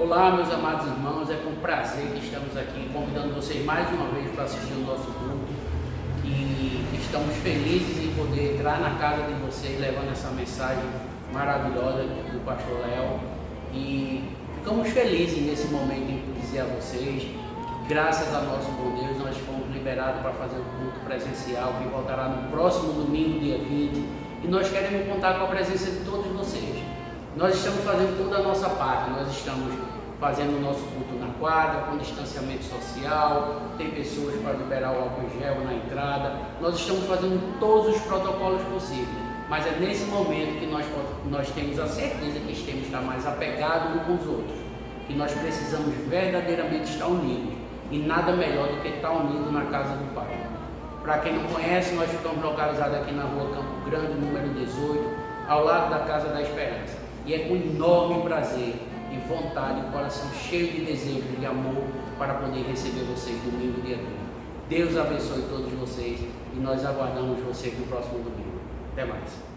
Olá, meus amados irmãos, é com prazer que estamos aqui convidando vocês mais uma vez para assistir o nosso culto e estamos felizes em poder entrar na casa de vocês levando essa mensagem maravilhosa do pastor Léo e ficamos felizes nesse momento em dizer a vocês que graças a nosso bom Deus nós fomos liberados para fazer o culto presencial que voltará no próximo domingo, dia 20, e nós queremos contar com a presença de todos vocês. Nós estamos fazendo toda a nossa parte, nós estamos fazendo o nosso culto na quadra, com distanciamento social, tem pessoas para liberar o álcool em gel na entrada, nós estamos fazendo todos os protocolos possíveis, mas é nesse momento que nós temos a certeza que temos que estar mais apegados uns com os outros, que nós precisamos verdadeiramente estar unidos, e nada melhor do que estar unido na casa do Pai. Para quem não conhece, nós ficamos localizados aqui na rua Campo Grande, número 18, ao lado da Casa da Esperança. E é com enorme prazer e vontade, coração cheio de desejo e de amor para poder receber vocês domingo, dia 20. Deus abençoe todos vocês e nós aguardamos vocês no próximo domingo. Até mais.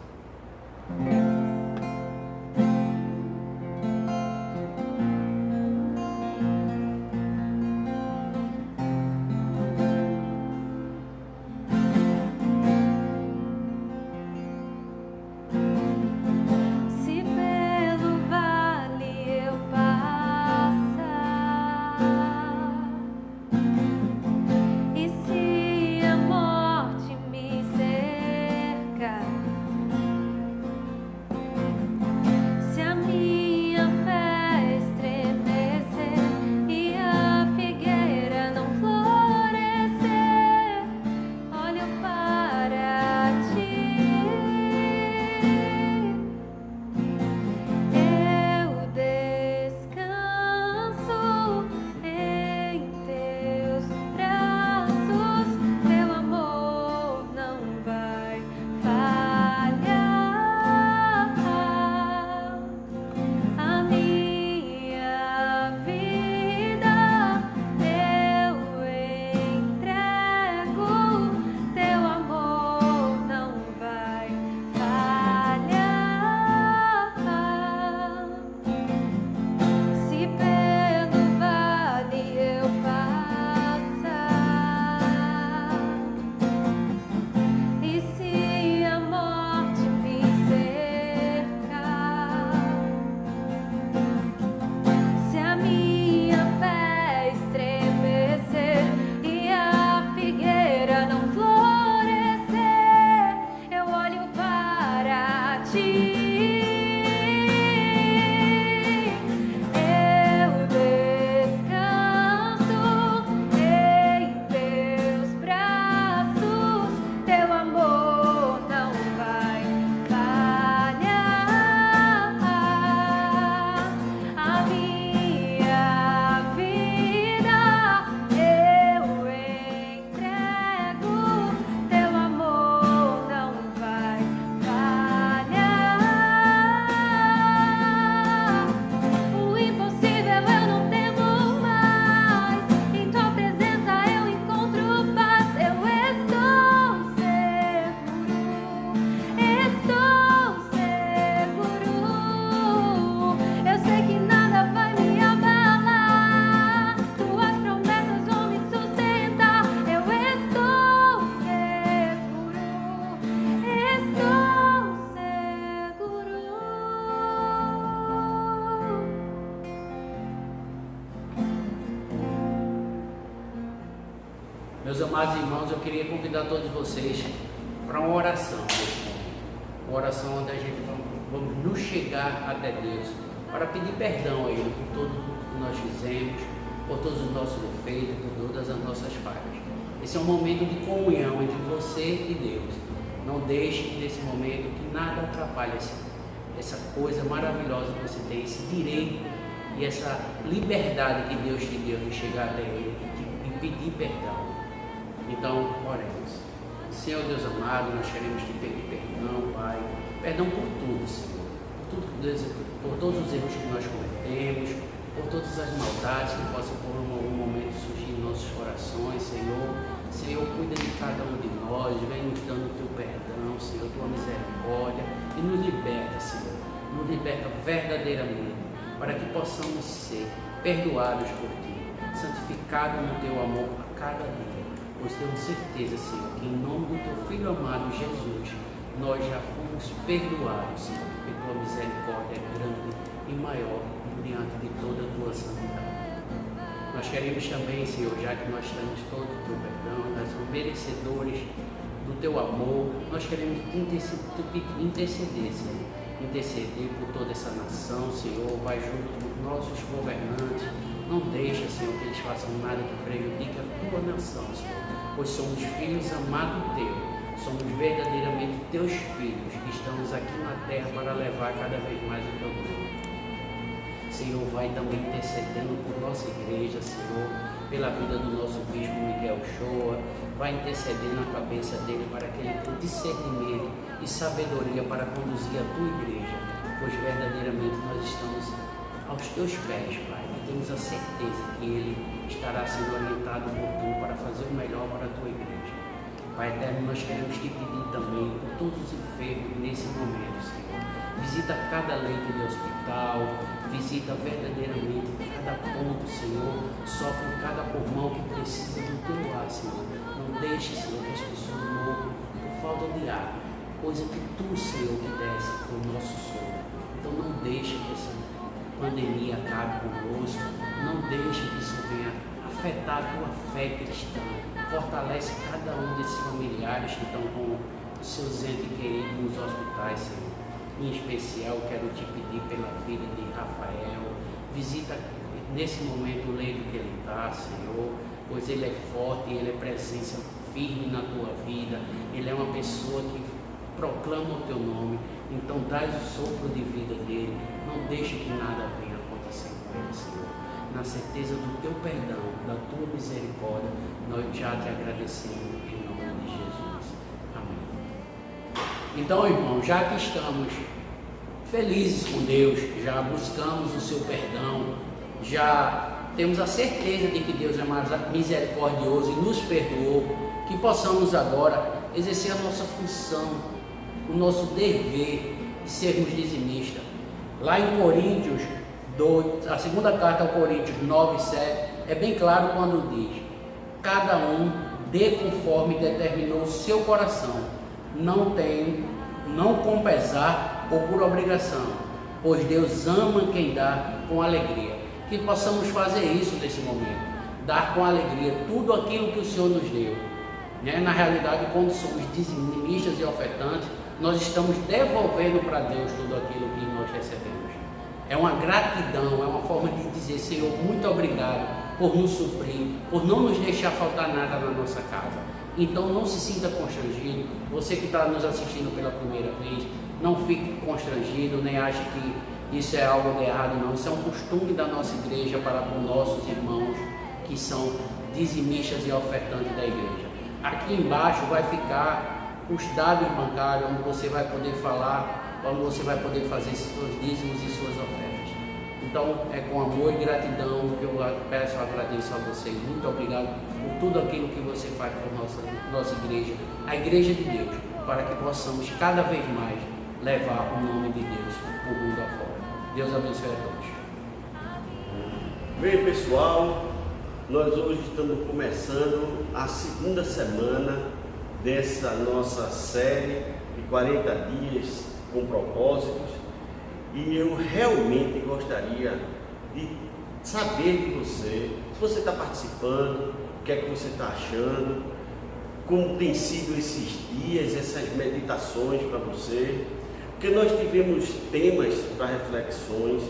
Meus amados irmãos, eu queria convidar todos vocês para uma oração, uma oração onde a gente vamos nos chegar até Deus, para pedir perdão a Ele por tudo que nós fizemos, por todos os nossos defeitos, por todas as nossas falhas. Esse é um momento de comunhão entre você e Deus. Não deixe nesse momento que nada atrapalhe essa coisa maravilhosa que você tem, esse direito e essa liberdade que Deus te deu de chegar até Ele e pedir perdão. Então, oremos. Senhor Deus amado, nós queremos te pedir perdão, Pai. Perdão por tudo, Senhor. Por todos os erros que nós cometemos, por todas as maldades que possam por um momento surgir em nossos corações, Senhor. Senhor, cuida de cada um de nós, vem nos dando o teu perdão, Senhor, tua misericórdia, e nos liberta, Senhor. Nos liberta verdadeiramente para que possamos ser perdoados por Ti, santificados no Teu amor a cada dia, pois temos certeza, Senhor, que em nome do Teu Filho amado Jesus, nós já fomos perdoados, Senhor, porque Tua misericórdia é grande e maior diante de toda a Tua santidade. Nós queremos também, Senhor, já que nós temos todo o Teu perdão, nós somos merecedores do Teu amor, nós queremos interceder, Senhor, interceder por toda essa nação, Senhor, vai junto com os nossos governantes, não deixa, Senhor, que eles façam nada que prejudique a Tua nação, Senhor, pois somos filhos amados Teus, somos verdadeiramente Teus filhos, que estamos aqui na terra para levar cada vez mais o Teu nome. Senhor, vai também intercedendo por nossa igreja, Senhor, pela vida do nosso bispo Miguel Shoa, vai intercedendo a cabeça dele para que ele tenha discernimento e sabedoria para conduzir a Tua igreja, pois verdadeiramente nós estamos aos Teus pés, Pai, e temos a certeza que ele estará sendo orientado por Tu para fazer o melhor para a Tua igreja. Pai eterno, nós queremos Te pedir também por todos os enfermos nesse momento, Senhor. Visita cada leito de hospital, visita verdadeiramente cada ponto, Senhor, sopra em cada pulmão que precisa do Teu ar, Senhor. Não deixe, Senhor, que as pessoas morram por falta de ar, coisa que Tu, Senhor, que desce para o nosso sono. Então não deixe que essa pandemia acabe conosco, não deixe que isso venha afetar a Tua fé cristã. Fortalece cada um desses familiares que estão com os seus entes queridos nos hospitais, Senhor. Em especial, quero Te pedir pela vida de Rafael. Visita nesse momento o leito que ele está, Senhor, pois ele é forte, ele é presença firme na Tua vida. Ele é uma pessoa que proclama o Teu nome. Então, dá o sopro de vida dele. Não deixe que nada venha acontecer com ele, Senhor. Na certeza do Teu perdão, da Tua misericórdia, nós já Te agradecemos em nome de Jesus. Amém. Então, irmão, já que estamos felizes com Deus, já buscamos o Seu perdão, já temos a certeza de que Deus é mais misericordioso e nos perdoou, que possamos agora exercer a nossa função, o nosso dever de sermos dizimistas. Lá em Coríntios 2, a segunda carta ao Coríntios 9:7, é bem claro quando diz: cada um dê conforme determinou o seu coração, não com pesar ou por obrigação, pois Deus ama quem dá com alegria. Que possamos fazer isso nesse momento, dar com alegria tudo aquilo que o Senhor nos deu. Na realidade, quando somos dizimistas e ofertantes, nós estamos devolvendo para Deus tudo aquilo que nós recebemos. É uma gratidão, é uma forma de dizer: Senhor, muito obrigado por nos suprir, por não nos deixar faltar nada na nossa casa. Então não se sinta constrangido. Você que está nos assistindo pela primeira vez, não fique constrangido, nem ache que isso é algo de errado, não. Isso é um costume da nossa igreja para com nossos irmãos que são dizimistas e ofertantes da igreja. Aqui embaixo vai ficar os dados bancários, onde você vai poder falar, onde você vai poder fazer seus dízimos e suas ofertas. Então é com amor e gratidão que eu peço, agradeço a vocês. Muito obrigado por tudo aquilo que você faz por nossa igreja, a igreja de Deus, para que possamos cada vez mais levar o nome de Deus para o mundo afora. Deus abençoe a todos. Bem, pessoal, nós hoje estamos começando a segunda semana dessa nossa série de 40 dias com propósitos, e eu realmente gostaria de saber de você, se você está participando, o que é que você está achando, como tem sido esses dias, essas meditações para você, porque nós tivemos temas para reflexões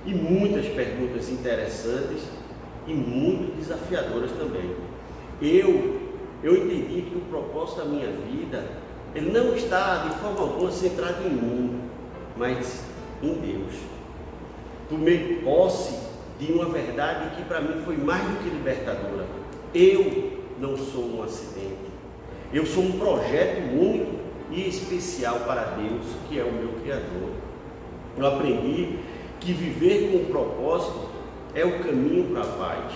e muitas perguntas interessantes e muito desafiadoras também. Eu entendi que o propósito da minha vida, ele não está de forma alguma centrado em mim, mas em Deus. Tomei posse de uma verdade que para mim foi mais do que libertadora. Eu não sou um acidente. Eu sou um projeto único e especial para Deus, que é o meu Criador. Eu aprendi que viver com propósito é o caminho para a paz.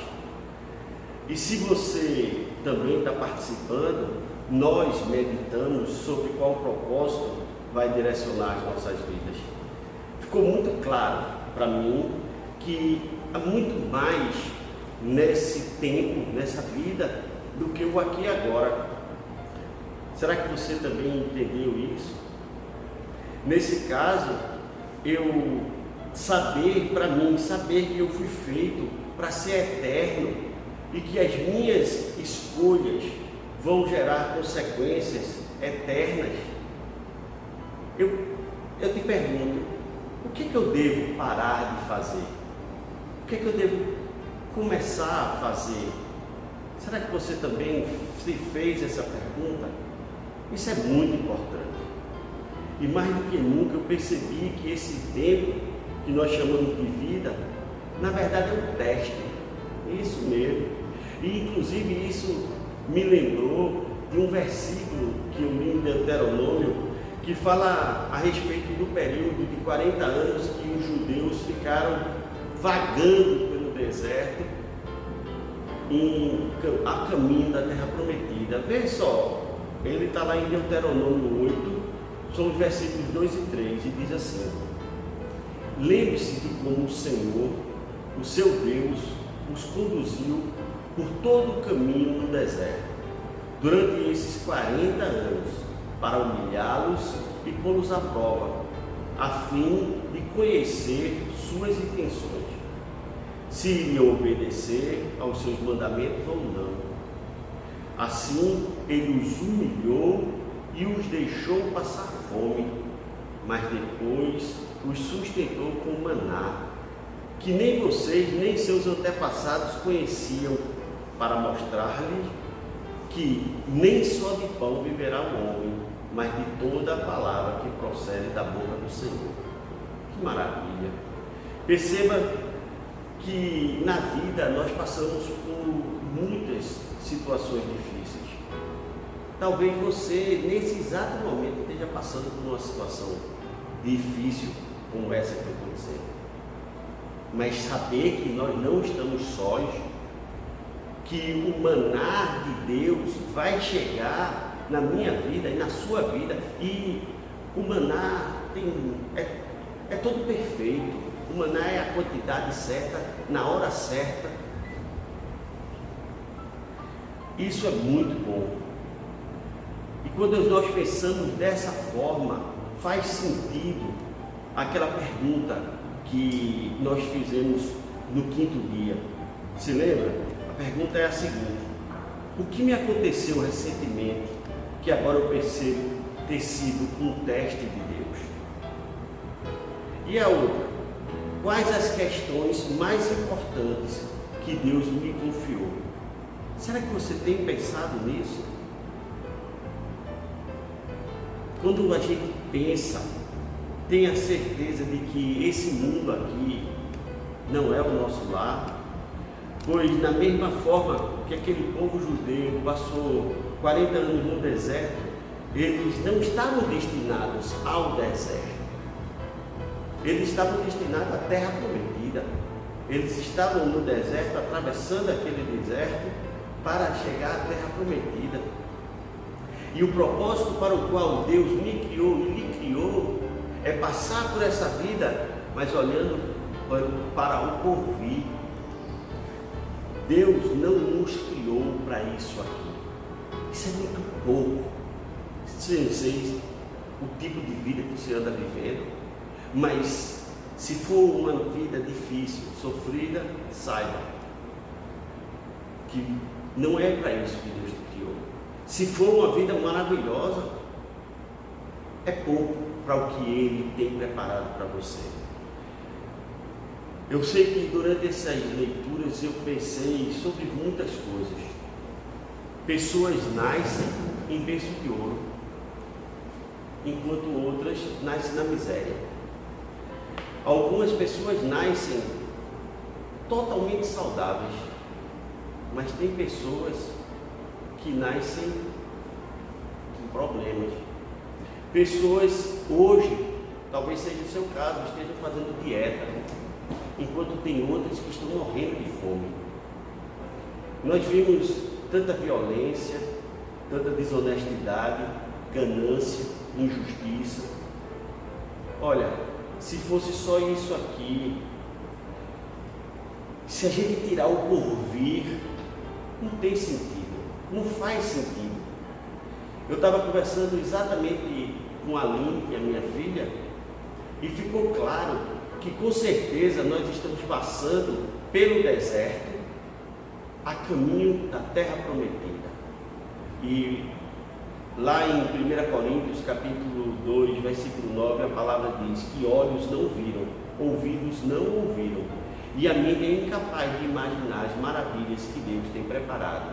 E se você também está participando, nós meditamos sobre qual propósito vai direcionar as nossas vidas. Ficou muito claro para mim que há muito mais nesse tempo, nessa vida, do que o aqui e agora. Será que você também entendeu isso? Nesse caso, saber que eu fui feito para ser eterno e que as minhas escolhas vão gerar consequências eternas. Eu te pergunto, o que eu devo parar de fazer? O que eu devo começar a fazer? Será que você também se fez essa pergunta? Isso é muito importante. E mais do que nunca eu percebi que esse tempo que nós chamamos de vida, na verdade é um teste. Isso mesmo. E inclusive isso me lembrou de um versículo que eu li em Deuteronômio, que fala a respeito do período de 40 anos que os judeus ficaram vagando pelo deserto a caminho da terra prometida. Veja só, ele está lá em Deuteronômio 8, são os versículos 2 e 3, e diz assim: lembre-se de como o Senhor, o seu Deus, os conduziu por todo o caminho no deserto, durante esses 40 anos, para humilhá-los e pô-los à prova, a fim de conhecer suas intenções, se iriam obedecer aos seus mandamentos ou não. Assim, ele os humilhou e os deixou passar fome, mas depois os sustentou com maná, que nem vocês nem seus antepassados conheciam, para mostrar-lhes que nem só de pão viverá o homem, mas de toda a palavra que procede da boca do Senhor. Que maravilha! Perceba que na vida nós passamos por muitas situações difíceis. Talvez você, nesse exato momento, esteja passando por uma situação difícil como essa que eu estou dizendo. Mas saber que nós não estamos sós, que o maná de Deus vai chegar na minha vida e na sua vida, e o maná é todo perfeito. O maná é a quantidade certa, na hora certa. Isso é muito bom. E quando nós pensamos dessa forma, faz sentido aquela pergunta que nós fizemos no 5º dia. Se lembra? A pergunta é a seguinte: o que me aconteceu recentemente que agora eu percebo ter sido um teste de Deus? E a outra: quais as questões mais importantes que Deus me confiou? Será que você tem pensado nisso? Quando a gente pensa, tenha certeza de que esse mundo aqui não é o nosso lar, pois da mesma forma que aquele povo judeu passou 40 anos no deserto, eles não estavam destinados ao deserto. Eles estavam destinados à terra prometida. Eles estavam no deserto, atravessando aquele deserto para chegar à terra prometida. E o propósito para o qual Deus me criou e lhe criou é passar por essa vida, mas olhando para o porvir. Deus não nos criou para isso aqui. Isso é muito pouco. Não sei o tipo de vida que você anda vivendo, mas se for uma vida difícil, sofrida, saiba que não é para isso que Deus te criou. Se for uma vida maravilhosa, é pouco para o que Ele tem preparado para você. Eu sei que durante essas leituras eu pensei sobre muitas coisas. Pessoas nascem em berço de ouro, enquanto outras nascem na miséria. Algumas pessoas nascem totalmente saudáveis, mas tem pessoas que nascem com problemas. Pessoas hoje, talvez seja o seu caso, estejam fazendo dieta, enquanto tem outras que estão morrendo de fome. Nós vimos tanta violência, tanta desonestidade, ganância, injustiça. Olha, se fosse só isso aqui, Se a gente tirar o porvir, não tem sentido, não faz sentido. Eu estava conversando exatamente com a Aline, que é a minha filha, e ficou claro que com certeza nós estamos passando pelo deserto a caminho da terra prometida. E lá em 1 Coríntios capítulo 2, versículo 9, a palavra diz que olhos não viram, ouvidos não ouviram, e a mente é incapaz de imaginar as maravilhas que Deus tem preparado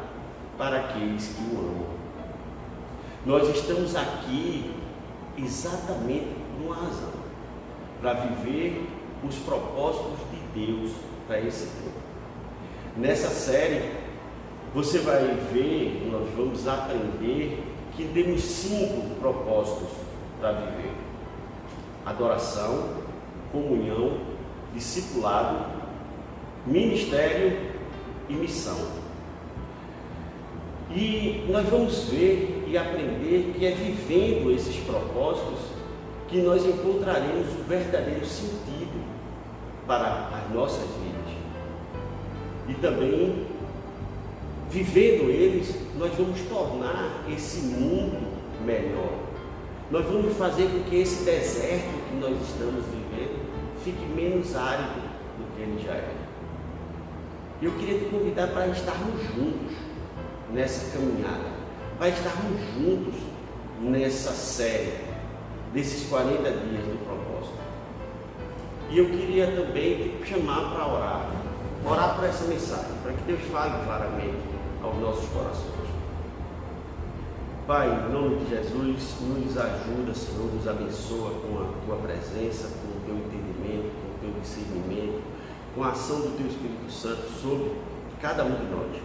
para aqueles que o amam. Nós estamos aqui exatamente por uma razão, para viver os propósitos de Deus para esse tempo. Nessa série, você vai ver, nós vamos aprender que temos 5 propósitos para viver: adoração, comunhão, discipulado, ministério e missão. E nós vamos ver e aprender que é vivendo esses propósitos que nós encontraremos o verdadeiro sentido para as nossas vidas. E também, vivendo eles, nós vamos tornar esse mundo melhor. Nós vamos fazer com que esse deserto que nós estamos vivendo fique menos árido do que ele já é. Eu queria te convidar para estarmos juntos nessa caminhada, para estarmos juntos nessa série desses 40 dias do propósito. E eu queria também te chamar para orar por essa mensagem, para que Deus fale claramente aos nossos corações. Pai, em nome de Jesus, nos ajuda, Senhor, nos abençoa com a Tua presença, com o Teu entendimento, com o Teu discernimento, com a ação do Teu Espírito Santo sobre cada um de nós.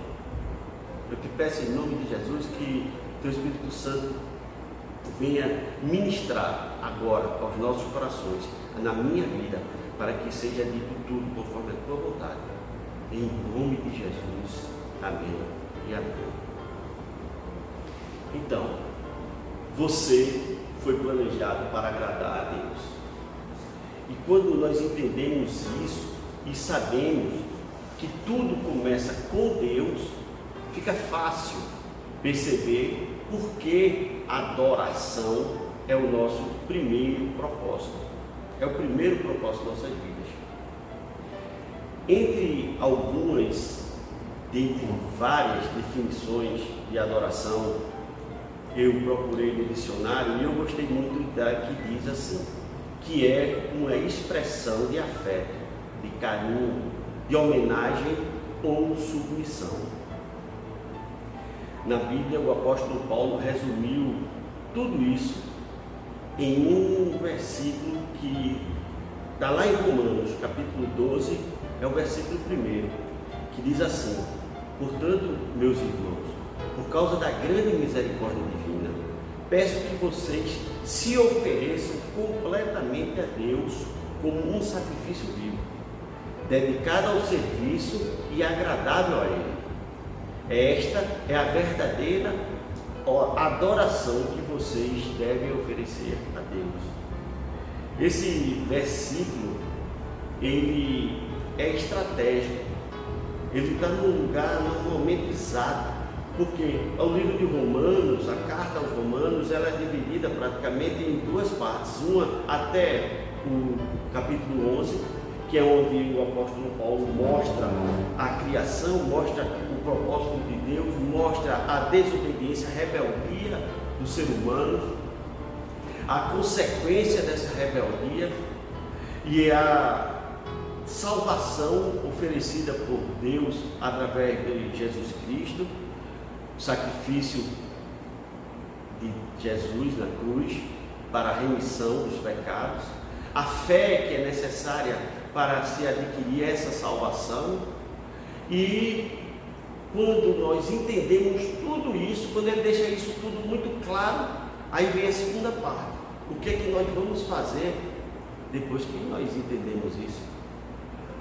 Eu te peço em nome de Jesus que o Teu Espírito Santo venha ministrar agora aos nossos corações, na minha vida, para que seja dito tudo conforme a Tua vontade. Em nome de Jesus, amém e amém. Então, você foi planejado para agradar a Deus. E quando nós entendemos isso e sabemos que tudo começa com Deus, fica fácil perceber por que a adoração é o nosso primeiro propósito. É o primeiro propósito das nossas vidas. Entre dentre várias definições de adoração, eu procurei no dicionário e eu gostei muito da que diz assim, que é uma expressão de afeto, de carinho, de homenagem ou submissão. Na Bíblia, o apóstolo Paulo resumiu tudo isso em um versículo que está lá em Romanos, capítulo 12, é o versículo 1, que diz assim: portanto, meus irmãos, por causa da grande misericórdia divina, peço que vocês se ofereçam completamente a Deus como um sacrifício vivo, dedicado ao serviço e agradável a Ele. Esta é a verdadeira adoração que vocês devem oferecer a Deus. Esse versículo, ele é estratégico, ele está no lugar, no momento exato, porque o livro de Romanos, a carta aos Romanos, ela é dividida praticamente em 2 partes, uma até o capítulo 11, que é onde o apóstolo Paulo mostra a criação, mostra o propósito de Deus, mostra a desobediência, a rebeldia do ser humano, a consequência dessa rebeldia e a salvação oferecida por Deus através de Jesus Cristo, o sacrifício de Jesus na cruz para a remissão dos pecados, a fé que é necessária para se adquirir essa salvação. E quando nós entendemos tudo isso, quando ele deixa isso tudo muito claro, aí vem a segunda parte. O que é que nós vamos fazer depois que nós entendemos isso?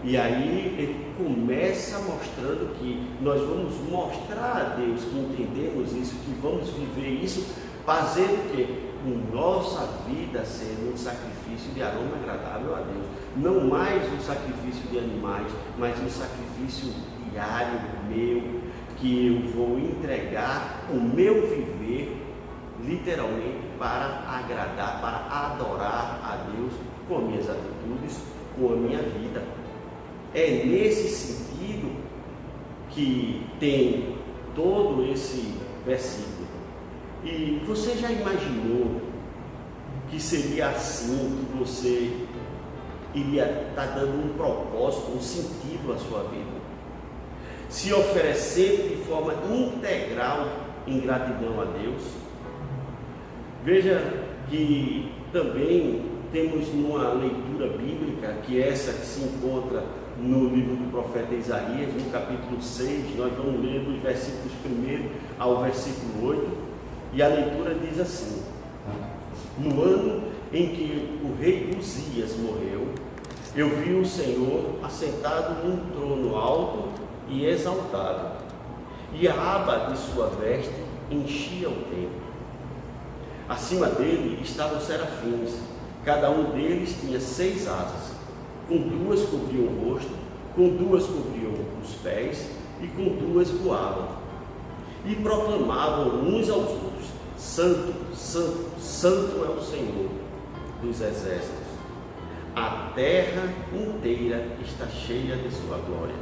E aí ele começa mostrando que nós vamos mostrar a Deus que entendemos isso, que vamos viver isso, fazer o quê? com nossa vida sendo um sacrifício de aroma agradável a Deus. Não mais um sacrifício de animais, mas um sacrifício diário meu, que eu vou entregar o meu viver, literalmente, para agradar, para adorar a Deus com as minhas atitudes, com a minha vida. É nesse sentido que tem todo esse versículo. E você já imaginou que seria assim que você iria estar dando um propósito, um sentido à sua vida? Se oferecendo de forma integral em gratidão a Deus? Veja que também temos uma leitura bíblica, que é essa que se encontra no livro do profeta Isaías, no capítulo 6, nós vamos ler dos versículos 1 ao versículo 8, e a leitura diz assim: no ano em que o rei Uzias morreu, eu vi o Senhor assentado num trono alto e exaltado, e a aba de sua veste enchia o templo. Acima dele estavam serafins, cada um deles tinha 6 asas, com 2 cobriam o rosto, com 2 cobriam os pés, e com 2 voavam, e proclamavam uns aos outros: Santo, Santo, Santo é o Senhor dos exércitos. A terra inteira está cheia de sua glória.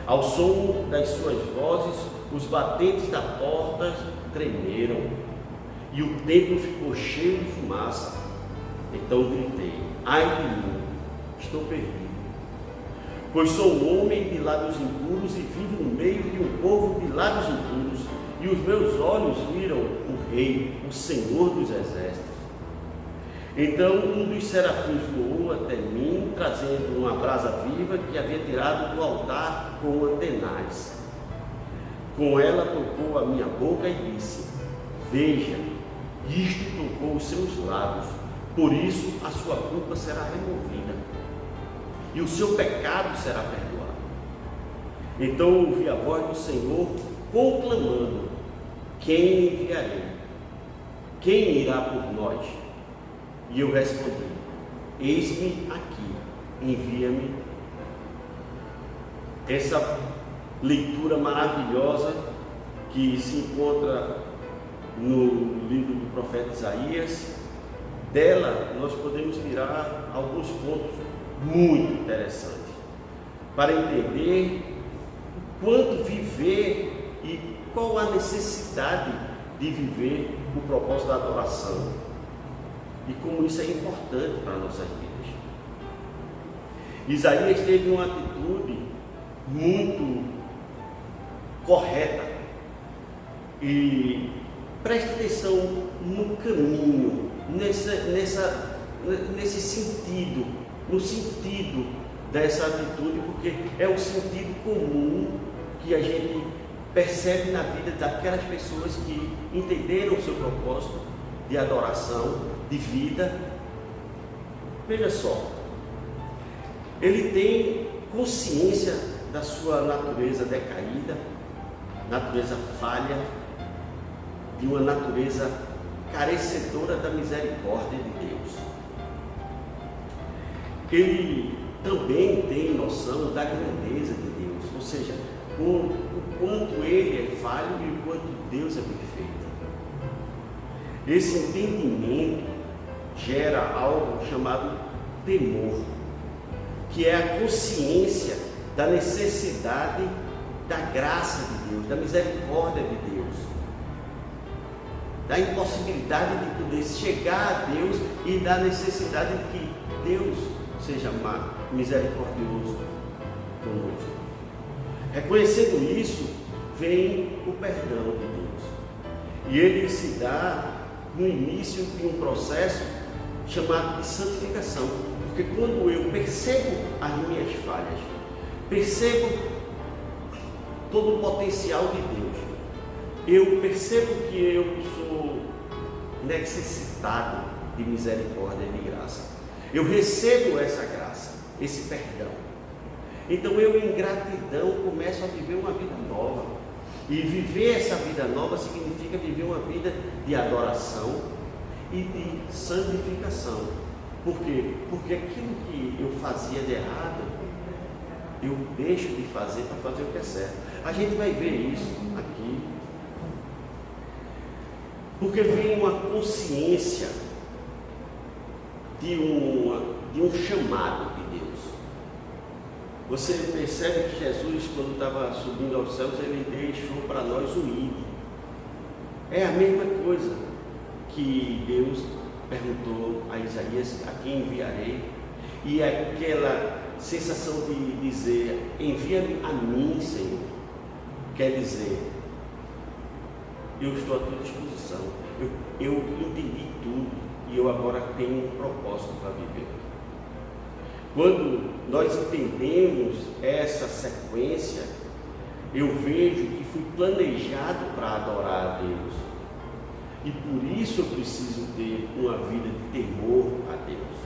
Ao som das suas vozes, os batentes da porta tremeram, e o templo ficou cheio de fumaça. Então gritei: ai de mim, estou perdido, pois sou um homem de lábios impuros e vivo no meio de um povo de lábios impuros, e os meus olhos viram o Rei, o Senhor dos exércitos. Então um dos serafins voou até mim, trazendo uma brasa viva que havia tirado do altar com antenais. Com ela tocou a minha boca e disse: veja, isto tocou os seus lábios, por isso a sua culpa será removida e o seu pecado será perdoado. Então ouvi a voz do Senhor conclamando: quem enviarei? Quem irá por nós? E eu respondi: eis-me aqui, envia-me. Essa leitura maravilhosa que se encontra no livro do profeta Isaías, dela nós podemos tirar alguns pontos muito interessantes para entender o quanto viver e qual a necessidade de viver o propósito da adoração e como isso é importante para nossas vidas. Isaías teve uma atitude muito correta, e preste atenção no caminho, nesse sentido, no sentido dessa atitude, porque é o sentido comum que a gente percebe na vida daquelas pessoas que entenderam o seu propósito de adoração, de vida. Veja só, ele tem consciência da sua natureza decaída, natureza falha, de uma natureza carecedora da misericórdia de Deus. Ele também tem noção da grandeza de Deus, ou seja, o quanto ele é falho e o quanto Deus é perfeito. Esse entendimento gera algo chamado temor, que é a consciência da necessidade da graça de Deus, da misericórdia de Deus, da impossibilidade de poder chegar a Deus e da necessidade de que Deus seja misericordioso conosco. Reconhecendo isso, vem o perdão de Deus, e ele se dá no início de um processo chamado de santificação, porque quando eu percebo as minhas falhas, percebo todo o potencial de Deus, eu percebo que eu sou necessitado de misericórdia e de graça, eu recebo essa graça, esse perdão. Então eu, em gratidão, começo a viver uma vida nova. E viver essa vida nova significa viver uma vida de adoração, e de santificação. Por quê? Porque aquilo que eu fazia de errado, eu deixo de fazer para fazer o que é certo. A gente vai ver isso aqui. Porque vem uma consciência de um chamado de Deus. Você percebe que Jesus, quando estava subindo aos céus, ele deixou para nós o ID. É a mesma coisa que Deus perguntou a Isaías: a quem enviarei? E aquela sensação de dizer: envia-me a mim, Senhor, quer dizer, eu estou à tua disposição, eu entendi tudo e eu agora tenho um propósito para viver. Quando nós entendemos essa sequência, eu vejo que fui planejado para adorar a Deus. E por isso eu preciso ter uma vida de temor a Deus.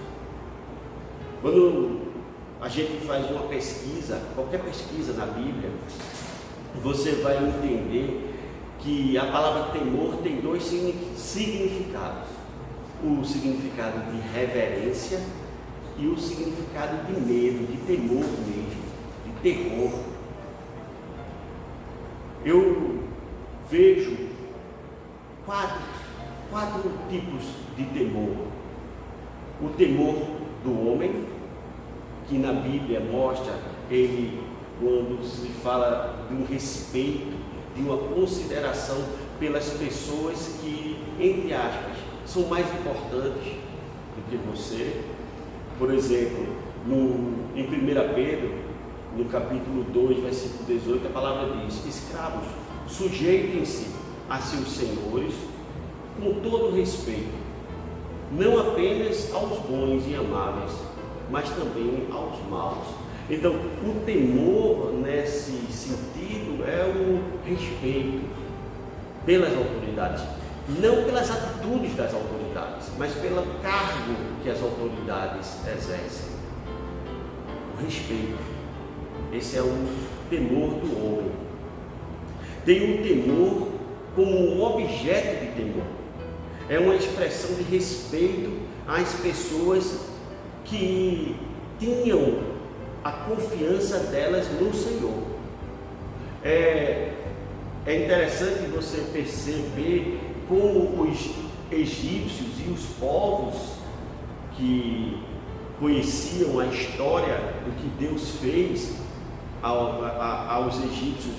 Quando a gente faz uma pesquisa, qualquer pesquisa na Bíblia, você vai entender que a palavra temor tem dois significados. O significado de reverência e o significado de medo, de temor mesmo, de terror. Eu vejo quatro tipos de temor. O temor do homem, que na Bíblia mostra ele quando se fala de um respeito, de uma consideração pelas pessoas que, entre aspas, são mais importantes do que você. Por exemplo, em 1 Pedro, no capítulo 2, versículo 18, a palavra diz: escravos, sujeitem-se a seus senhores com todo respeito, não apenas aos bons e amáveis, mas também aos maus. Então, o temor nesse sentido é o respeito pelas autoridades, não pelas atitudes das autoridades, mas pelo cargo que as autoridades exercem. O respeito. Esse é o temor do homem. Tem um temor como um objeto de temor. É uma expressão de respeito às pessoas que tinham a confiança delas no Senhor. É interessante você perceber como os egípcios e os povos que conheciam a história do que Deus fez aos egípcios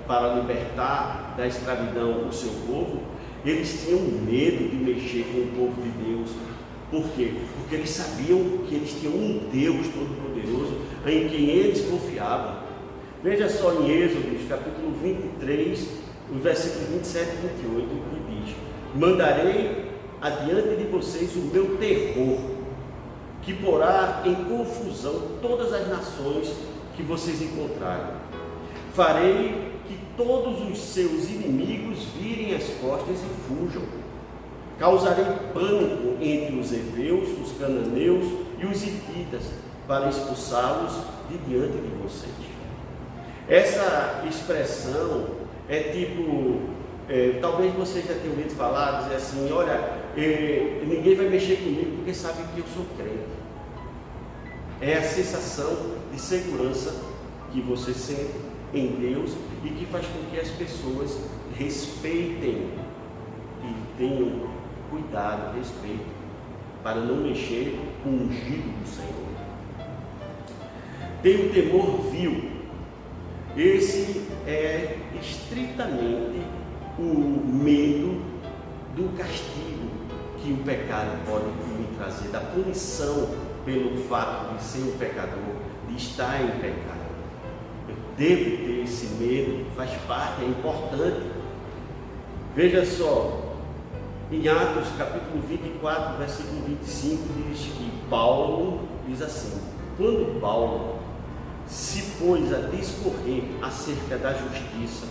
para libertar da escravidão o seu povo, eles tinham medo de mexer com o povo de Deus. Por quê? Porque eles sabiam que eles tinham um Deus Todo-Poderoso em quem eles confiavam. Veja só em Êxodo, capítulo 23, os versículos 27 e 28, que diz: mandarei adiante de vocês o meu terror, que porá em confusão todas as nações que vocês encontrarem. Farei que todos os seus inimigos virem as costas e fujam. Causarei pânico entre os heveus, os cananeus e os hititas, para expulsá-los de diante de vocês. Essa expressão é tipo, talvez você já tenha ouvido falar, dizer assim: olha, ninguém vai mexer comigo porque sabe que eu sou crente. É a sensação de segurança que você sente em Deus e que faz com que as pessoas respeitem e tenham cuidado, respeito, para não mexer com o ungido do Senhor. Tem o temor vil. Esse é estritamente o medo do castigo que o pecado pode me trazer, da punição pelo fato de ser um pecador, de estar em pecado. Eu devo ter esse medo, faz parte, é importante. Veja só, em Atos capítulo 24, versículo 25, diz que Paulo diz assim: quando Paulo se pôs a discorrer acerca da justiça,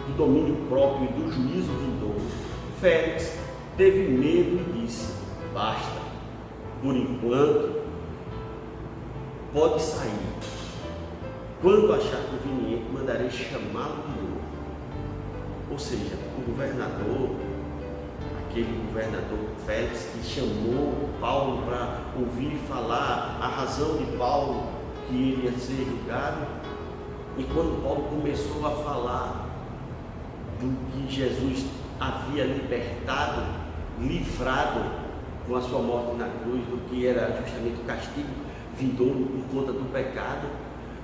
do domínio próprio e do juízo vindouro, Félix teve medo e disse: basta, por enquanto pode sair. Quando achar conveniente, mandarei chamá-lo de novo. Ou seja, o governador, aquele governador Félix que chamou Paulo para ouvir falar a razão de Paulo que ele ia ser julgado. E quando Paulo começou a falar do que Jesus havia libertado, livrado com a sua morte na cruz, do que era justamente o castigo vindouro por conta do pecado,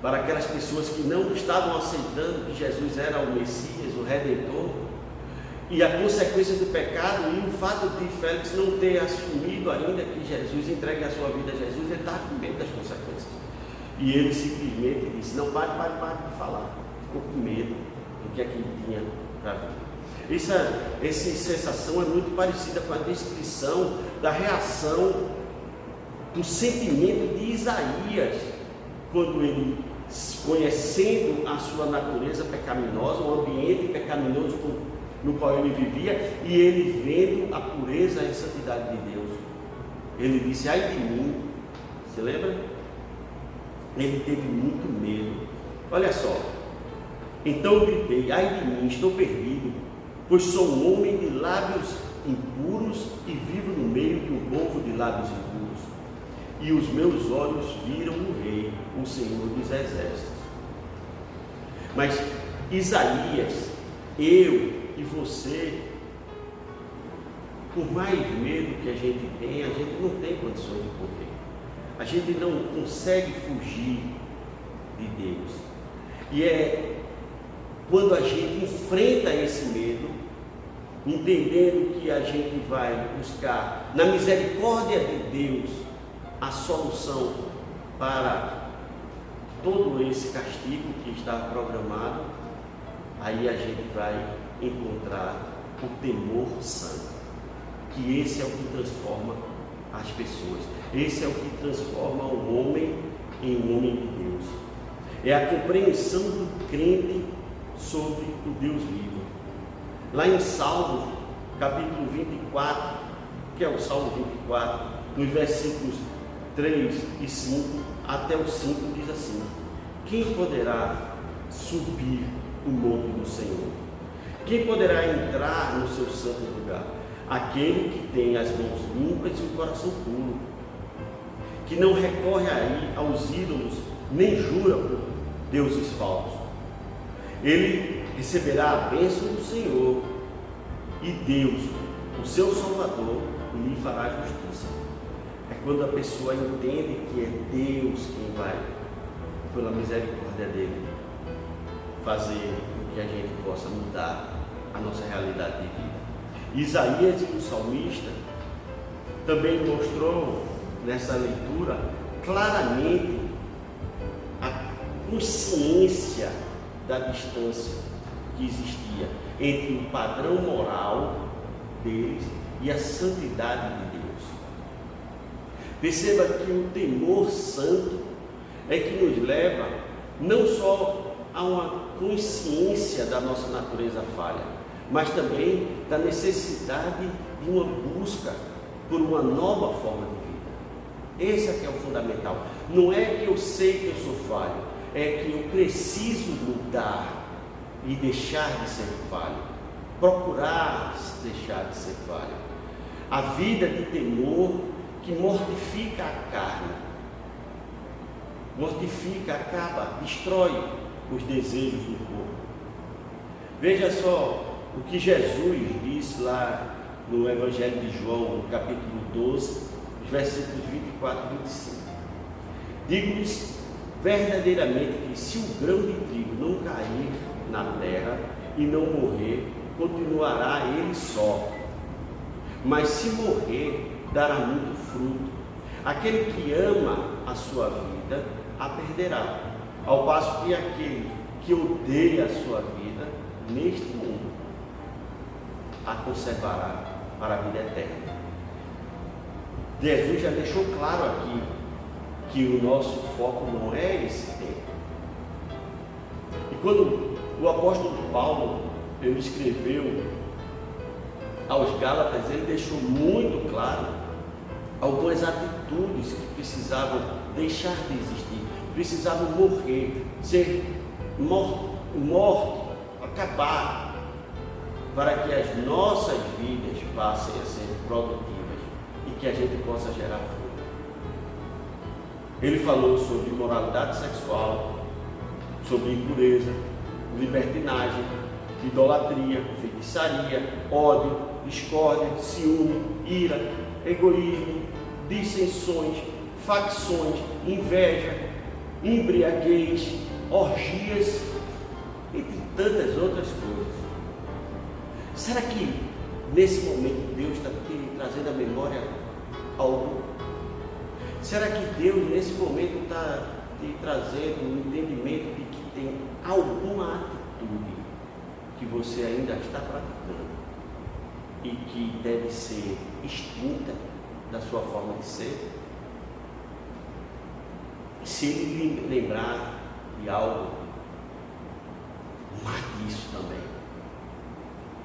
para aquelas pessoas que não estavam aceitando que Jesus era o Messias, o Redentor, e a consequência do pecado, e o fato de Félix não ter assumido ainda que Jesus entregue a sua vida a Jesus, ele estava com medo das consequências. E ele simplesmente disse: não, pare de falar. Ficou com medo do que é que ele tinha para vir. Essa sensação é muito parecida com a descrição da reação do sentimento de Isaías, quando ele, conhecendo a sua natureza pecaminosa, o ambiente pecaminoso no qual ele vivia, e ele vendo a pureza e a santidade de Deus, ele disse: ai de mim. Você lembra? Ele teve muito medo. Olha só, então eu gritei: ai de mim, estou perdido, pois sou um homem de lábios impuros e vivo no meio de um povo de lábios impuros, e os meus olhos viram o Rei, o Senhor dos Exércitos. Mas Isaías, eu e você, por mais medo que a gente tem, a gente não tem condições de correr. A gente não consegue fugir de Deus. E é quando a gente enfrenta esse medo, entendendo que a gente vai buscar na misericórdia de Deus a solução para todo esse castigo que está programado, aí a gente vai encontrar o temor santo, que esse é o que transforma as pessoas, esse é o que transforma o homem em um homem de Deus. É a compreensão do crente sobre o Deus vivo. Lá em Salmos, capítulo 24, que é o Salmo 24, nos versículos 3 e 5 até o 5, diz assim: quem poderá subir o monte do Senhor? Quem poderá entrar no seu santo lugar? Aquele que tem as mãos limpas e o coração puro, que não recorre aí aos ídolos, nem jura por deuses falsos. Ele receberá a bênção do Senhor, e Deus, o seu Salvador, lhe fará justiça. É quando a pessoa entende que é Deus quem vai, pela misericórdia dele, fazer com que a gente possa mudar a nossa realidade de vida. Isaías, o salmista, também mostrou nessa leitura claramente a consciência da distância que existia entre o padrão moral deles e a santidade de Deus. Perceba que o temor santo é que nos leva não só a uma consciência da nossa natureza falha, mas também da necessidade de uma busca por uma nova forma de vida. Esse é que é o fundamental. Não é que eu sei que eu sou falho, é que eu preciso mudar e deixar de ser falho, procurar deixar de ser falho. A vida de temor que mortifica a carne, mortifica, acaba, destrói os desejos do corpo. Veja só o que Jesus disse lá no Evangelho de João, no capítulo 12, versículos 24 e 25. Digo-lhes verdadeiramente que se o grão de trigo não cair na terra e não morrer, continuará ele só. Mas se morrer, dará muito fruto. Aquele que ama a sua vida, a perderá. Ao passo que aquele que odeia a sua vida, neste mundo, a conservará para a vida eterna. Jesus já deixou claro aqui que o nosso foco não é esse tempo. E quando o apóstolo Paulo ele escreveu aos Gálatas, ele deixou muito claro algumas atitudes que precisavam deixar de existir, precisavam morrer, ser morto, acabar. para que as nossas vidas passem a ser produtivas e que a gente possa gerar fruto. Ele falou sobre imoralidade sexual, sobre impureza, libertinagem, idolatria, feitiçaria, ódio, discórdia, ciúme, ira, egoísmo, dissensões, facções, inveja, embriaguez, orgias, entre tantas outras coisas. Será que nesse momento Deus está te trazendo à memória algo? Será que Deus nesse momento está te trazendo um entendimento de que tem alguma atitude que você ainda está praticando e que deve ser extinta da sua forma de ser? Se ele lembrar de algo, mate isso também.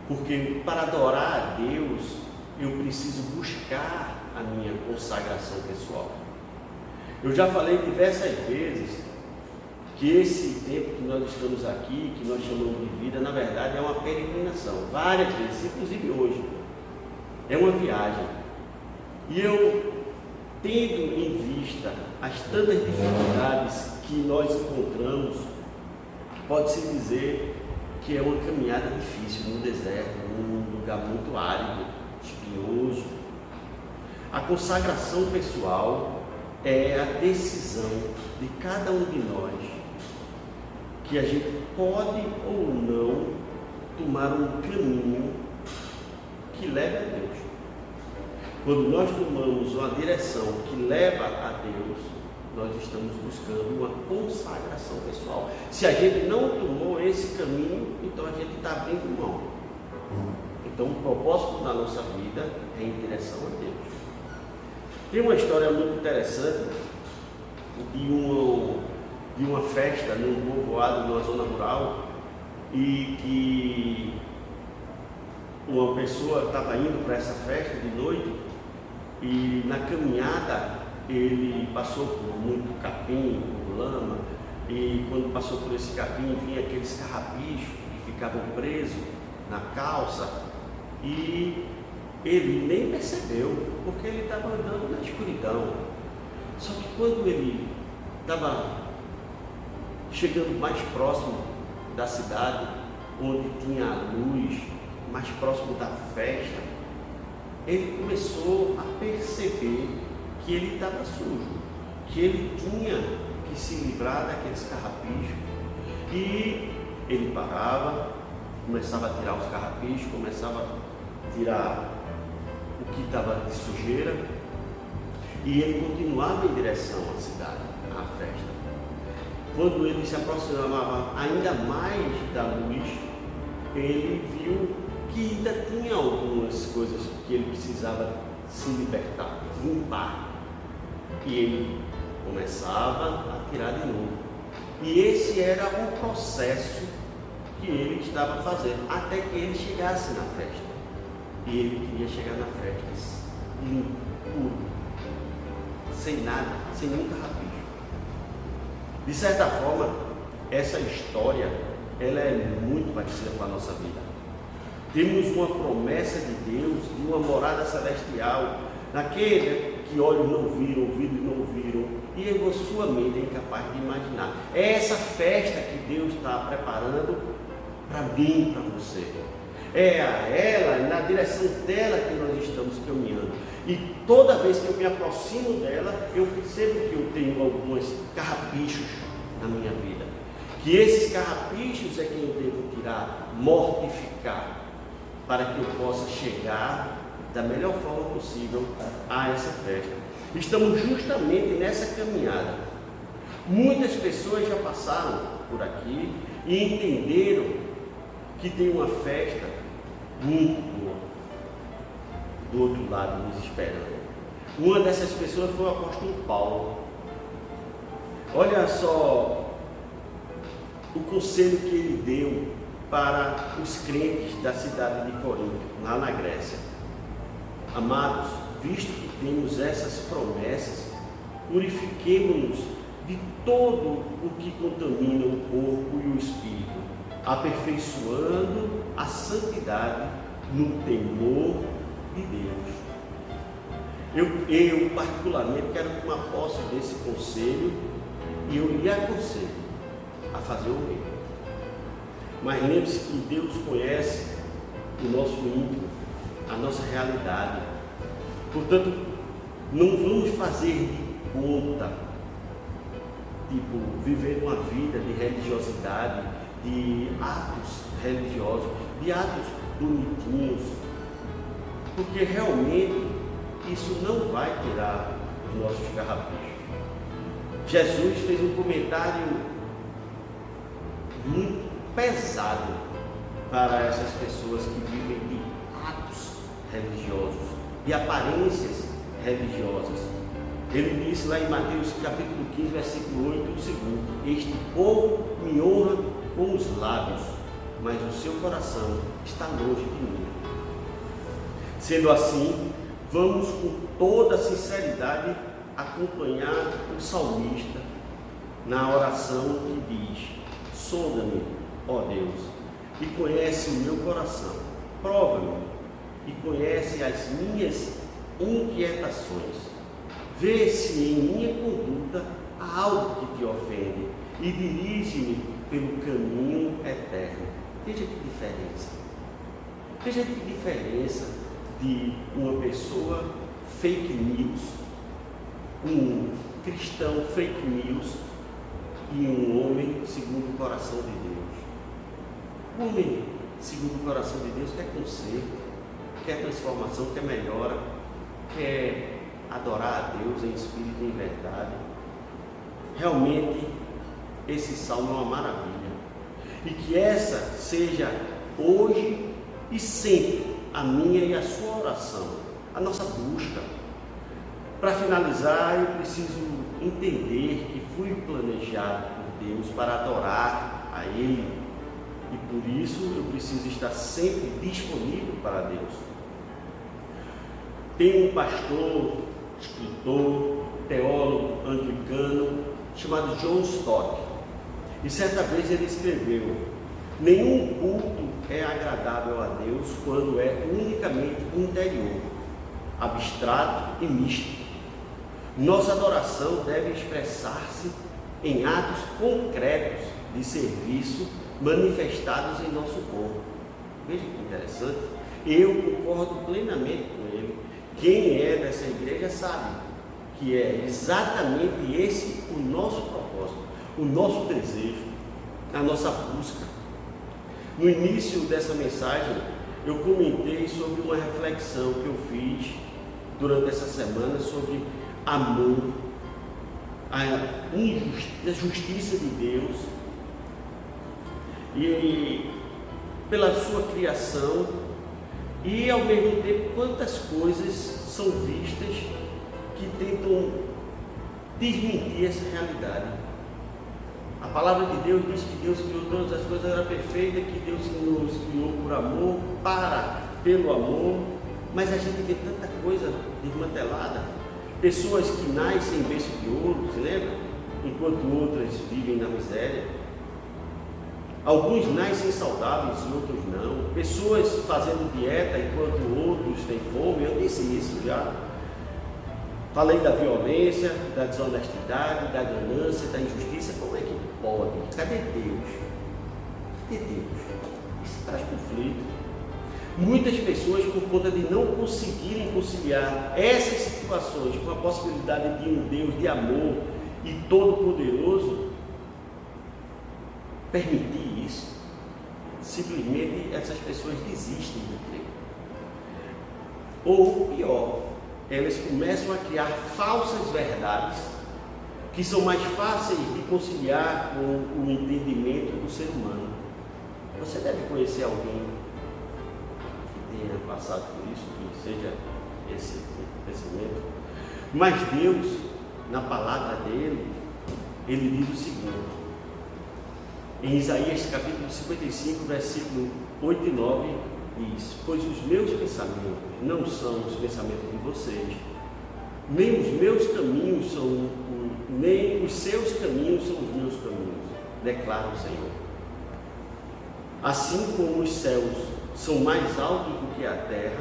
Porque para adorar a Deus, eu preciso buscar a minha consagração pessoal. Eu já falei diversas vezes que esse tempo que nós estamos aqui, que nós chamamos de vida, na verdade é uma peregrinação. Várias vezes, inclusive hoje, é uma viagem. E eu, tendo em vista as tantas dificuldades que nós encontramos, pode-se dizer que é uma caminhada difícil no deserto, num lugar muito árido, espinhoso. A consagração pessoal é a decisão de cada um de nós que a gente pode ou não tomar um caminho que leve a Deus. Quando nós tomamos uma direção que leva a Deus, nós estamos buscando uma consagração pessoal. Se a gente não tomou esse caminho, então a gente está abrindo mão. Então o propósito da nossa vida é em direção a Deus. Tem uma história muito interessante de uma festa num povoado, numa zona rural, e que uma pessoa estava indo para essa festa de noite e na caminhada ele passou por muito capim, por lama, e quando passou por esse capim vinha aqueles carrapichos que ficavam presos na calça e ele nem percebeu, porque ele estava andando na escuridão. Só que quando ele estava chegando mais próximo da cidade, onde tinha a luz, mais próximo da festa, ele começou a perceber que ele estava sujo, que ele tinha que se livrar daqueles carrapichos. E ele parava, começava a tirar os carrapichos, começava a tirar o que estava de sujeira, e ele continuava em direção à cidade, à festa. Quando ele se aproximava ainda mais da luz, ele viu que ainda tinha algumas coisas que ele precisava se libertar, limpar. E ele começava a tirar de novo. E esse era o processo que ele estava fazendo, até que ele chegasse na festa. E ele queria chegar na festa limpo, puro, sem nada, sem nenhum carrapicho. De certa forma, essa história ela é muito parecida com a nossa vida. Temos uma promessa de Deus, de uma morada celestial, naquele que olhos não viram, ouvidos não ouviram, e a sua mente é incapaz de imaginar. É essa festa que Deus está preparando para mim, para você. É a ela, na direção dela que nós estamos caminhando. E toda vez que eu me aproximo dela, eu percebo que eu tenho alguns carrapichos na minha vida. Que esses carrapichos é que eu devo tirar, mortificar, para que eu possa chegar da melhor forma possível a essa festa. Estamos justamente nessa caminhada. Muitas pessoas já passaram por aqui e entenderam que tem uma festa muito boa do outro lado nos esperando. Uma dessas pessoas foi o apóstolo Paulo. Olha só o conselho que ele deu para os crentes da cidade de Corinto, lá na Grécia. Amados, visto que temos essas promessas, purifiquemo-nos de todo o que contamina o corpo e o espírito, aperfeiçoando a santidade no temor de Deus. Eu particularmente quero tomar posse desse conselho e eu lhe aconselho a fazer o mesmo. Mas lembre-se que Deus conhece o nosso íntimo, a nossa realidade. Portanto, não vamos fazer de conta, viver uma vida de religiosidade, de atos religiosos, de atos bonitinhos, porque realmente isso não vai tirar os nossos carrapichos. Jesus fez um comentário muito pesado para essas pessoas que vivem de atos religiosos, de aparências religiosas. Ele disse lá em Mateus capítulo 15, versículo 8, o seguinte: este povo me honra com os lábios, mas o seu coração está longe de mim. Sendo assim, vamos com toda sinceridade acompanhar o salmista na oração que diz: sonda-me, ó Deus, e conhece o meu coração, prova-me e conhece as minhas inquietações. Vê se em minha conduta há algo que te ofende e dirige-me pelo caminho eterno. Veja que diferença. Veja que diferença de uma pessoa fake news, um cristão fake news e um homem segundo o coração de Deus. O homem segundo o coração de Deus quer conserto, quer transformação, quer melhora, quer adorar a Deus em espírito e em verdade. Realmente esse salmo é uma maravilha, e que essa seja hoje e sempre a minha e a sua oração, a nossa busca. Para finalizar, eu preciso entender que fui planejado por Deus para adorar a Ele, e por isso eu preciso estar sempre disponível para Deus. Tem um pastor, escritor, teólogo anglicano chamado John Stott, e certa vez ele escreveu: nenhum culto é agradável a Deus quando é unicamente interior, abstrato e místico. Nossa adoração deve expressar-se em atos concretos de serviço manifestados em nosso corpo. Veja que interessante. Eu concordo plenamente com ele. Quem é dessa igreja sabe que é exatamente esse o nosso propósito, o nosso desejo, a nossa busca. No início dessa mensagem, eu comentei sobre uma reflexão que eu fiz durante essa semana sobre amor, a justiça de Deus e pela sua criação, e ao mesmo tempo quantas coisas são vistas que tentam desmentir essa realidade. A palavra de Deus diz que Deus criou todas as coisas, era perfeita, que Deus nos criou por amor, pelo amor, mas a gente vê tanta coisa desmantelada. Pessoas que nascem em berço de ouro, se lembra? Enquanto outras vivem na miséria. Alguns nascem saudáveis e outros não. Pessoas fazendo dieta enquanto outros têm fome. Eu disse isso já. Falei da violência, da desonestidade, da ganância, da injustiça. Como é que pode? Cadê Deus? Cadê Deus? Isso traz conflito. Muitas pessoas, por conta de não conseguirem conciliar essas situações com a possibilidade de um Deus de amor e todo-poderoso permitir isso, simplesmente essas pessoas desistem de crer. Ou pior, elas começam a criar falsas verdades que são mais fáceis de conciliar com o entendimento do ser humano. Você deve conhecer alguém que tenha passado por isso, que seja esse pensamento. Mas Deus, na palavra dele, ele diz o seguinte, em Isaías capítulo 55, versículo 8 e 9, diz: pois os meus pensamentos não são os pensamentos de vocês, nem os meus caminhos são, nem os seus caminhos são os meus caminhos, declara o Senhor. Assim como os céus são mais altos do que a terra,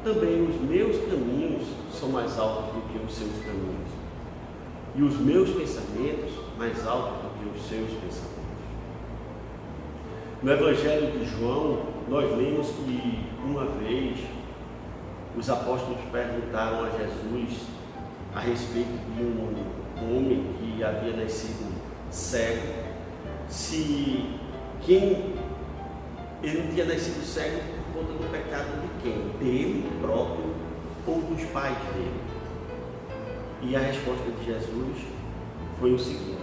também os meus caminhos são mais altos do que os seus caminhos, e os meus pensamentos mais altos do que os seus pensamentos. No Evangelho de João, nós lemos que uma vez os apóstolos perguntaram a Jesus a respeito de um homem que havia nascido cego, se ele não tinha nascido cego por conta do pecado de quem? Dele próprio ou dos pais dele? E a resposta de Jesus foi o seguinte: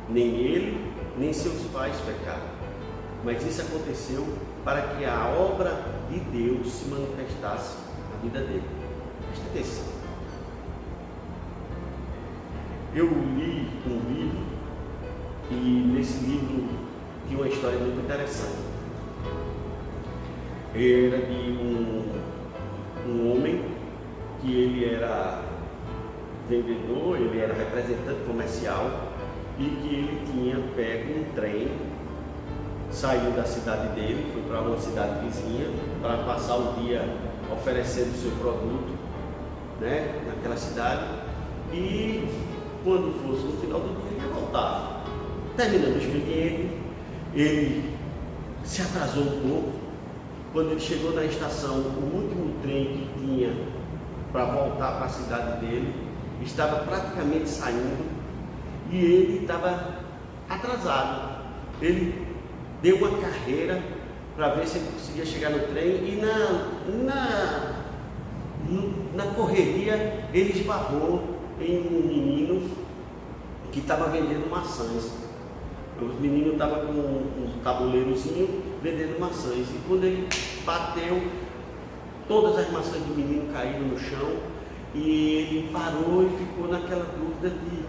nem ele, nem seus pais pecaram, mas isso aconteceu para que a obra de Deus se manifestasse na vida dele. Presta atenção. Eu li um livro e nesse livro tinha uma história muito interessante. Era de um homem que ele era vendedor, ele era representante comercial e que ele tinha pego um trem, saiu da cidade dele, foi para uma cidade vizinha para passar o dia oferecendo o seu produto, né, naquela cidade, e quando fosse no final do dia ele ia voltar. Terminando o expediente, ele se atrasou um pouco. Quando ele chegou na estação, o último trem que tinha para voltar para a cidade dele estava praticamente saindo e ele estava atrasado. Ele deu uma carreira para ver se ele conseguia chegar no trem e na correria ele esbarrou em um menino que estava vendendo maçãs. O menino estava com um tabuleirozinho vendendo maçãs e quando ele bateu, todas as maçãs do menino caíram no chão e ele parou e ficou naquela dúvida de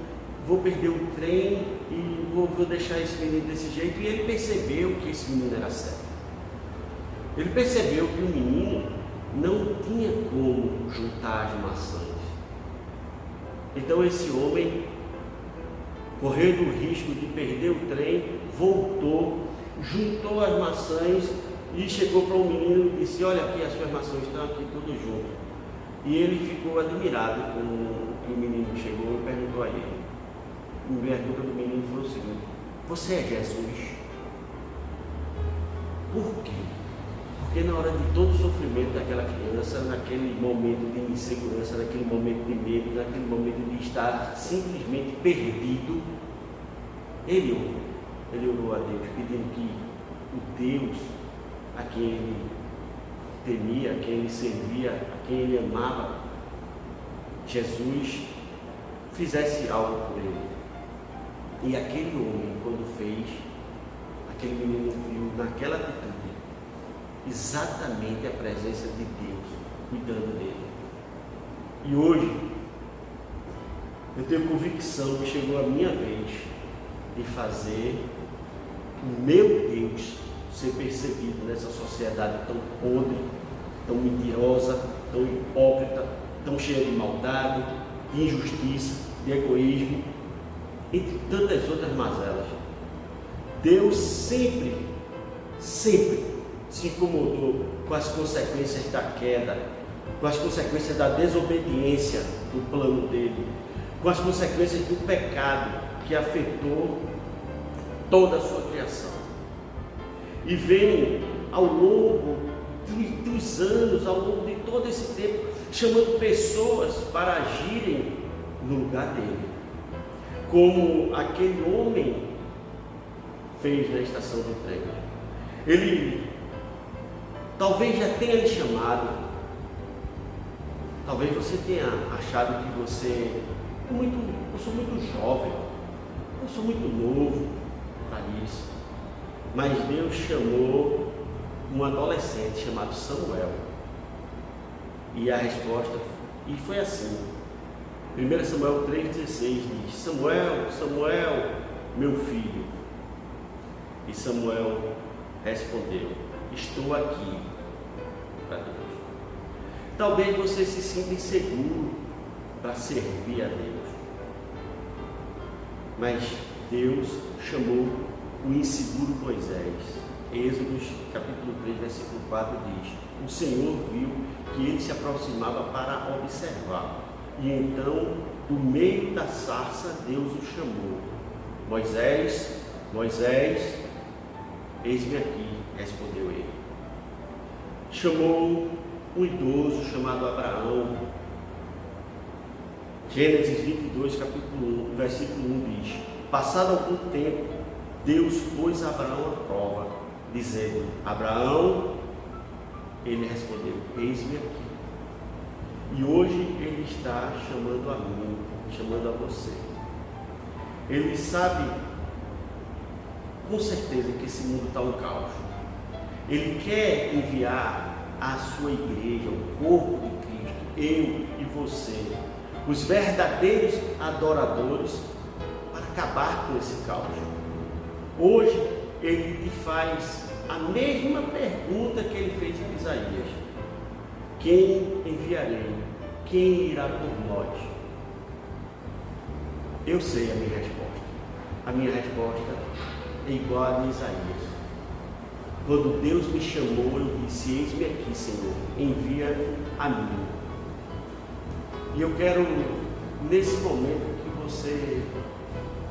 vou perder o trem e vou deixar esse menino desse jeito. E ele percebeu que esse menino era cego. Ele percebeu que o menino não tinha como juntar as maçãs. Então esse homem, correndo o risco de perder o trem, voltou, juntou as maçãs e chegou para o menino e disse: olha aqui, as suas maçãs estão aqui tudo junto. E ele ficou admirado com o que o menino chegou e perguntou a ele. A pergunta do menino foi o seguinte: você é Jesus? Por quê? Porque na hora de todo o sofrimento daquela criança, naquele momento de insegurança, naquele momento de medo, naquele momento de estar simplesmente perdido, ele orou a Deus, pedindo que o Deus a quem ele temia, a quem ele servia, a quem ele amava, Jesus, fizesse algo por ele. E aquele homem, quando fez, aquele menino viu naquela atitude exatamente a presença de Deus cuidando dele. E hoje eu tenho convicção que chegou a minha vez de fazer o meu Deus ser percebido nessa sociedade tão podre, tão mentirosa, tão hipócrita, tão cheia de maldade, de injustiça, de egoísmo, entre tantas outras mazelas. Deus sempre se incomodou com as consequências da queda, com as consequências da desobediência do plano dele, com as consequências do pecado que afetou toda a sua criação. E vem ao longo dos anos, ao longo de todo esse tempo, chamando pessoas para agirem no lugar dele, como aquele homem fez na estação do trem. Ele talvez já tenha lhe chamado, talvez você tenha achado que você eu sou muito jovem, eu sou muito novo para isso. Mas Deus chamou um adolescente chamado Samuel. E a resposta, e foi assim. 1 Samuel 3,16 diz: Samuel, Samuel, meu filho. E Samuel respondeu: estou aqui para Deus. Talvez você se sinta inseguro para servir a Deus, mas Deus chamou o inseguro Moisés Êxodo capítulo 3, versículo 4 diz: o Senhor viu que ele se aproximava para observar, e então, do meio da sarça, Deus o chamou: Moisés, Moisés, eis-me aqui, respondeu ele. Chamou um idoso chamado Abraão. Gênesis 22, capítulo 1, versículo 1 diz: passado algum tempo, Deus pôs Abraão à prova, dizendo: Abraão, ele respondeu: eis-me aqui. E hoje ele está chamando a mim, chamando a você. Ele sabe com certeza que esse mundo está um caos. Ele quer enviar a sua igreja, o corpo de Cristo, eu e você, os verdadeiros adoradores, para acabar com esse caos. Hoje ele te faz a mesma pergunta que ele fez em Isaías: quem enviarei? Quem irá por nós? Eu sei a minha resposta. A minha resposta é igual a de Isaías. Quando Deus me chamou, eu disse: eis-me aqui, Senhor, envia a mim. E eu quero, nesse momento, que você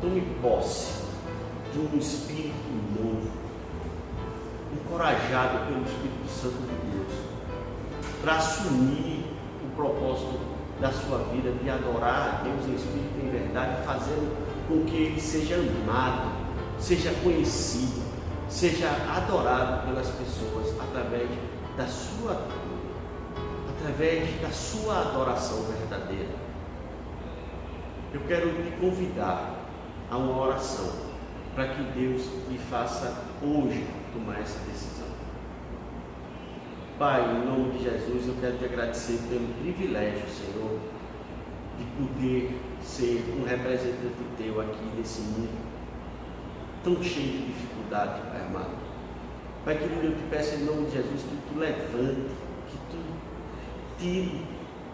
tome posse de um espírito novo, encorajado pelo Espírito Santo de Deus, para assumir o propósito da sua vida de adorar a Deus em espírito e em verdade, fazendo com que Ele seja amado, seja conhecido, seja adorado pelas pessoas através da sua atitude, através da sua adoração verdadeira. Eu quero te convidar a uma oração para que Deus lhe faça hoje tomar essa decisão. Pai, em nome de Jesus, eu quero te agradecer pelo privilégio, Senhor, de poder ser um representante teu aqui nesse mundo tão cheio de dificuldade, Pai amado. Pai querido, eu te peço em nome de Jesus que tu levante, que tu tire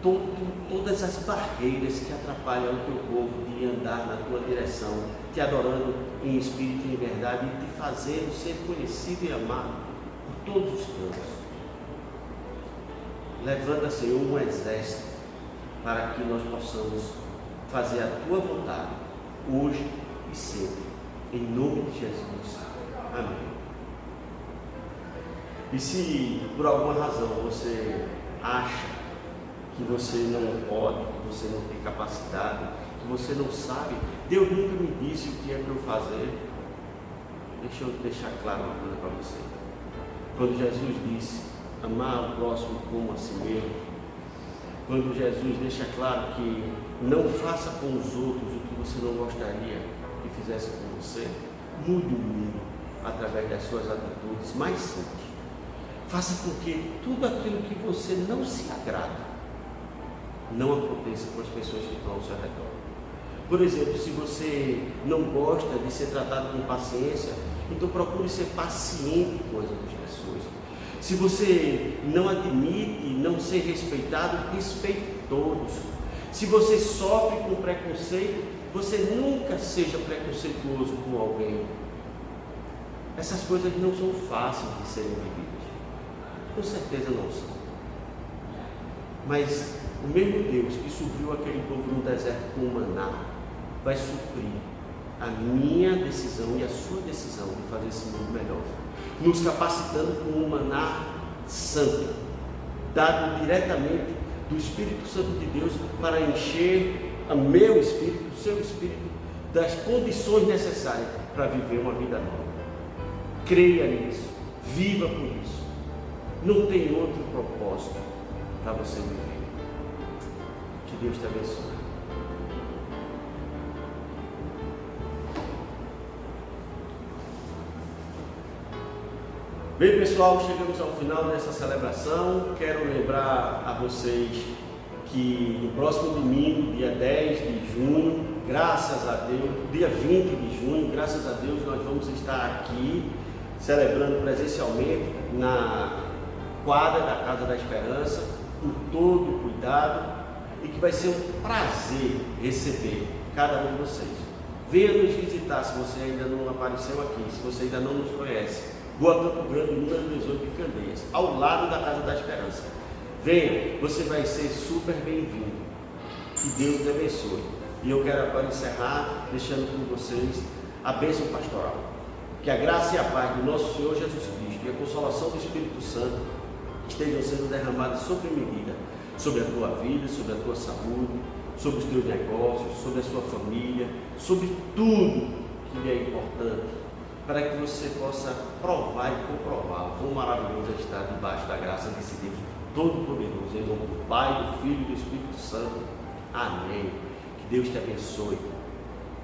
todas as barreiras que atrapalham o teu povo de andar na tua direção, te adorando em espírito e em verdade, e te fazendo ser conhecido e amado por todos os cantos. Levanta, Senhor, um exército para que nós possamos fazer a tua vontade, hoje e sempre, em nome de Jesus. Amém. E se por alguma razão você acha que você não pode, que você não tem capacidade, que você não sabe, Deus nunca me disse o que é para eu fazer. Deixa eu deixar claro uma coisa para você. Quando Jesus disse amar o próximo como a si mesmo, quando Jesus deixa claro que não faça com os outros o que você não gostaria que fizesse com você, mude o mundo através das suas atitudes mais simples. Faça com que tudo aquilo que você não se agrada não aconteça com as pessoas que estão ao seu redor. Por exemplo, se você não gosta de ser tratado com paciência, então procure ser paciente com as outras pessoas. Se você não admite não ser respeitado, respeite todos. Se você sofre com preconceito, você nunca seja preconceituoso com alguém. Essas coisas não são fáceis de serem vividas. Com certeza não são. Mas o mesmo Deus que supriu aquele povo no deserto com o maná, vai suprir a minha decisão e a sua decisão de fazer esse mundo melhor, nos capacitando com um maná santo, dado diretamente do Espírito Santo de Deus, para encher o meu espírito, o seu espírito, das condições necessárias para viver uma vida nova. Creia nisso, viva por isso. Não tem outro propósito para você viver. Que Deus te abençoe. Bem, pessoal, chegamos ao final dessa celebração. Quero lembrar a vocês que no próximo domingo, dia 10 de junho, graças a Deus, dia 20 de junho, graças a Deus, nós vamos estar aqui celebrando presencialmente na quadra da Casa da Esperança, com todo o cuidado, e que vai ser um prazer receber cada um de vocês. Venha nos visitar se você ainda não apareceu aqui, se você ainda não nos conhece. Rua Campo Grande, número 18 de Candeias, ao lado da Casa da Esperança. Venha, você vai ser super bem-vindo. Que Deus te abençoe. E eu quero agora encerrar deixando com vocês a bênção pastoral. Que a graça e a paz do nosso Senhor Jesus Cristo e a consolação do Espírito Santo estejam sendo derramadas sobre medida, sobre a tua vida, sobre a tua saúde, sobre os teus negócios, sobre a sua família, sobre tudo que lhe é importante, para que você possa provar e comprovar o quão maravilhoso é estar debaixo da graça desse Deus Todo-Poderoso, em nome do Pai, do Filho e do Espírito Santo. Amém. Que Deus te abençoe.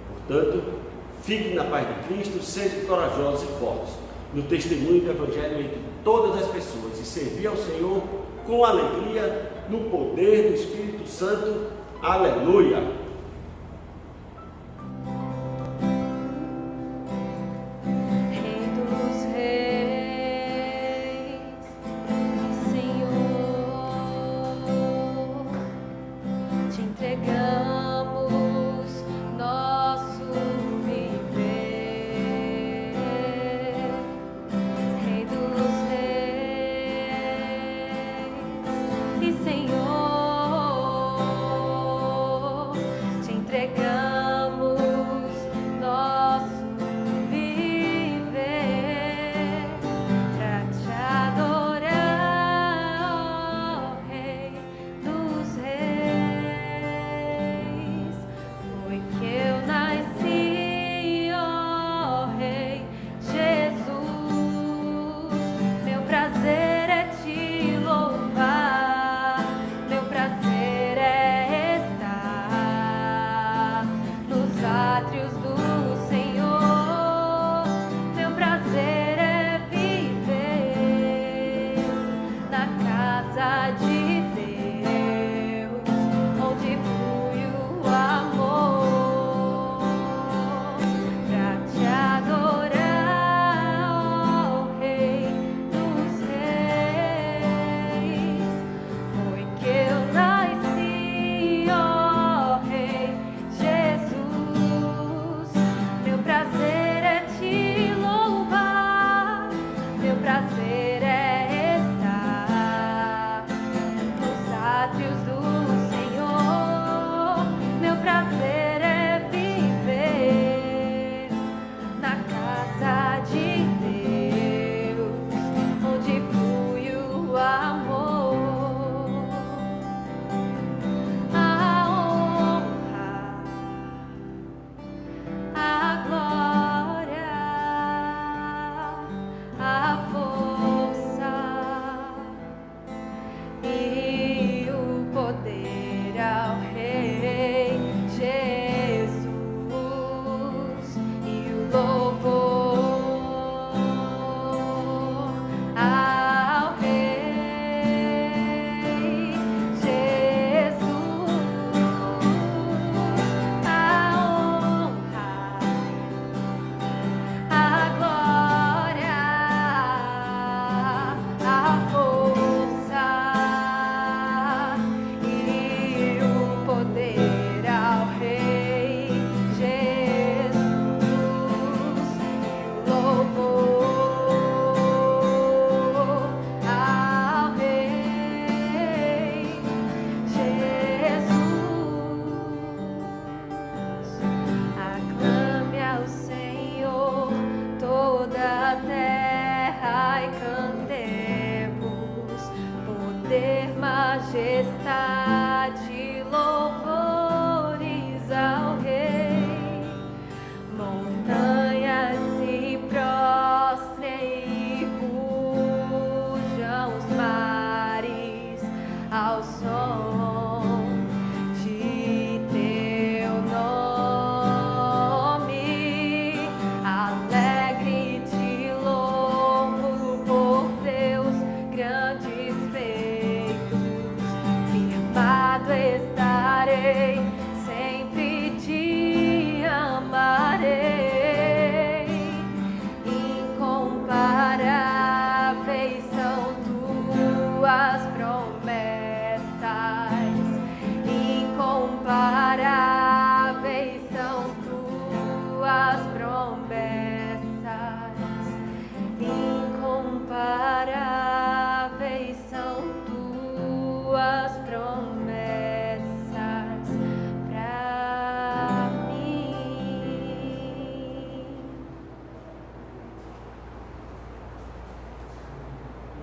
Portanto, fique na paz de Cristo, sejam corajosos e fortes no testemunho do Evangelho entre todas as pessoas e servir ao Senhor com alegria no poder do Espírito Santo. Aleluia!